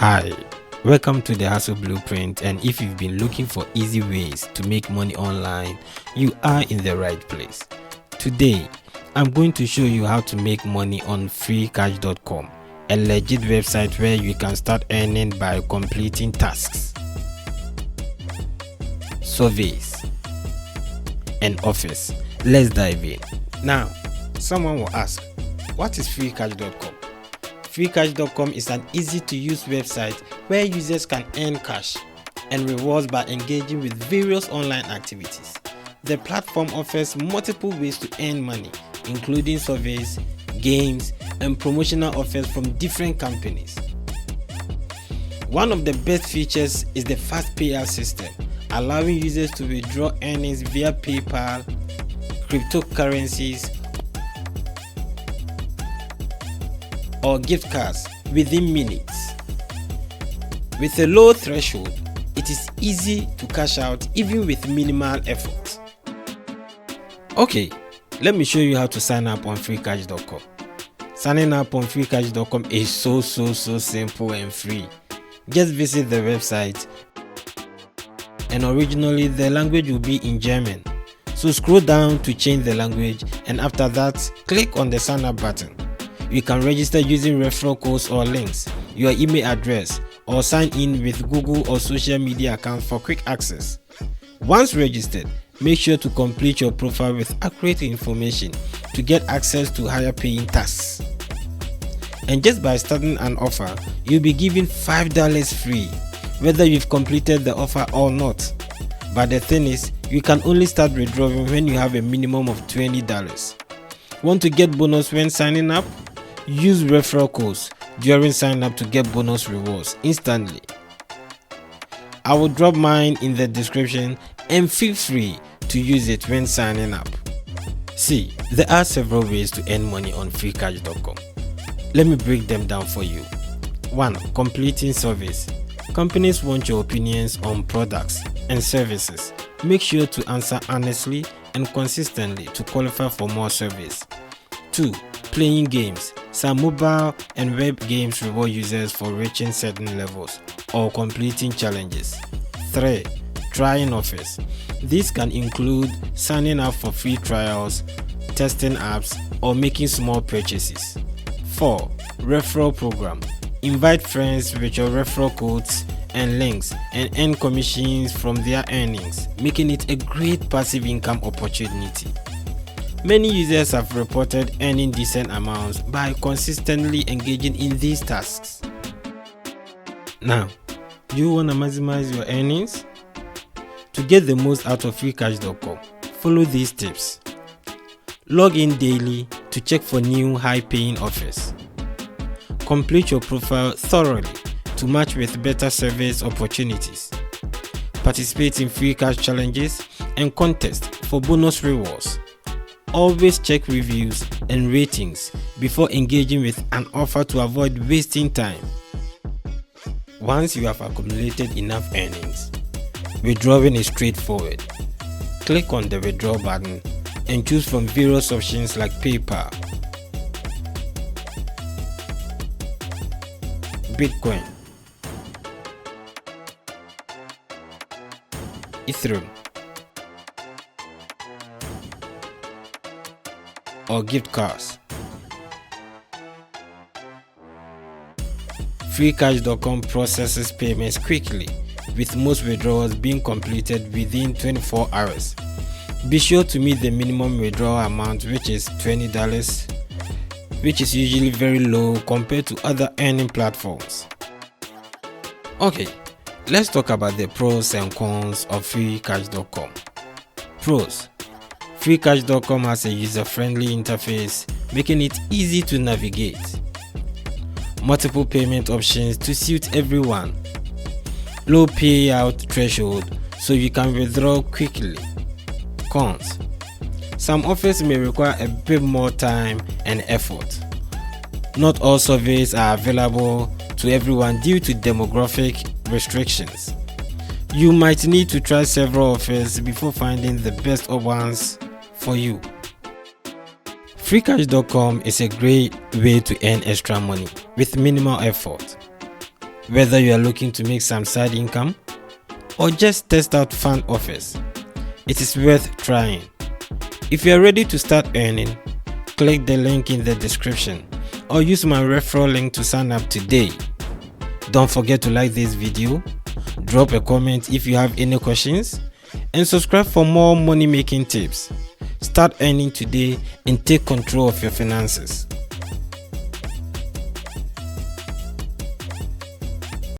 Hi, welcome to the Hustle Blueprint, and if you've been looking for easy ways to make money online, you are in the right place. Today, I'm going to show you how to make money on Freecash.com, a legit website where you can start earning by completing tasks, surveys, and offers. Let's dive in. Now, someone will ask, what is Freecash.com? Freecash.com is an easy-to-use website where users can earn cash and rewards by engaging with various online activities. The platform offers multiple ways to earn money, including surveys, games, and promotional offers from different companies. One of the best features is the fast payout system, allowing users to withdraw earnings via PayPal, cryptocurrencies, or gift cards within minutes. With a low threshold, it is easy to cash out even with minimal effort. Okay, let me show you how to sign up on Freecash.com. Signing up on Freecash.com is so simple and free. Just visit the website, and originally the language will be in German. So scroll down to change the language, and after that, click on the sign up button. You can register using referral codes or links, your email address, or sign in with Google or social media accounts for quick access. Once registered, make sure to complete your profile with accurate information to get access to higher paying tasks. And just by starting an offer, you'll be given $5 free, whether you've completed the offer or not. But the thing is, you can only start withdrawing when you have a minimum of $20. Want to get bonus when signing up? Use referral codes during sign up to get bonus rewards instantly. I will drop mine in the description, and feel free to use it when signing up. See, there are several ways to earn money on Freecash.com. Let me break them down for you. 1. Completing surveys. Companies want your opinions on products and services. Make sure to answer honestly and consistently to qualify for more surveys. 2. Playing games. Some mobile and web games reward users for reaching certain levels or completing challenges. 3. Trying offers. These can include signing up for free trials, testing apps, or making small purchases. 4. Referral program. Invite friends with your referral codes and links and earn commissions from their earnings, making it a great passive income opportunity. Many users have reported earning decent amounts by consistently engaging in these tasks. Now, do you want to maximize your earnings? To get the most out of Freecash.com, follow these tips. Log in daily to check for new high-paying offers. Complete your profile thoroughly to match with better service opportunities. Participate in free cash challenges and contests for bonus rewards. Always check reviews and ratings before engaging with an offer to avoid wasting time. Once you have accumulated enough earnings, withdrawing is straightforward. Click on the withdraw button and choose from various options like PayPal, Bitcoin, Ethereum, or gift cards. Freecash.com processes payments quickly, with most withdrawals being completed within 24 hours. Be sure to meet the minimum withdrawal amount, which is $20, which is usually very low compared to other earning platforms. Okay, let's talk about the pros and cons of Freecash.com. Pros. Freecash.com has a user-friendly interface, making it easy to navigate. Multiple payment options to suit everyone. Low payout threshold, so you can withdraw quickly. Cons. Some offers may require a bit more time and effort. Not all surveys are available to everyone due to demographic restrictions. You might need to try several offers before finding the best ones for you. Freecash.com is a great way to earn extra money with minimal effort. Whether you are looking to make some side income or just test out fun offers, it is worth trying. If you are ready to start earning, click the link in the description or use my referral link to sign up today. Don't forget to like this video, drop a comment if you have any questions, and subscribe for more money making tips. Start earning today and take control of your finances.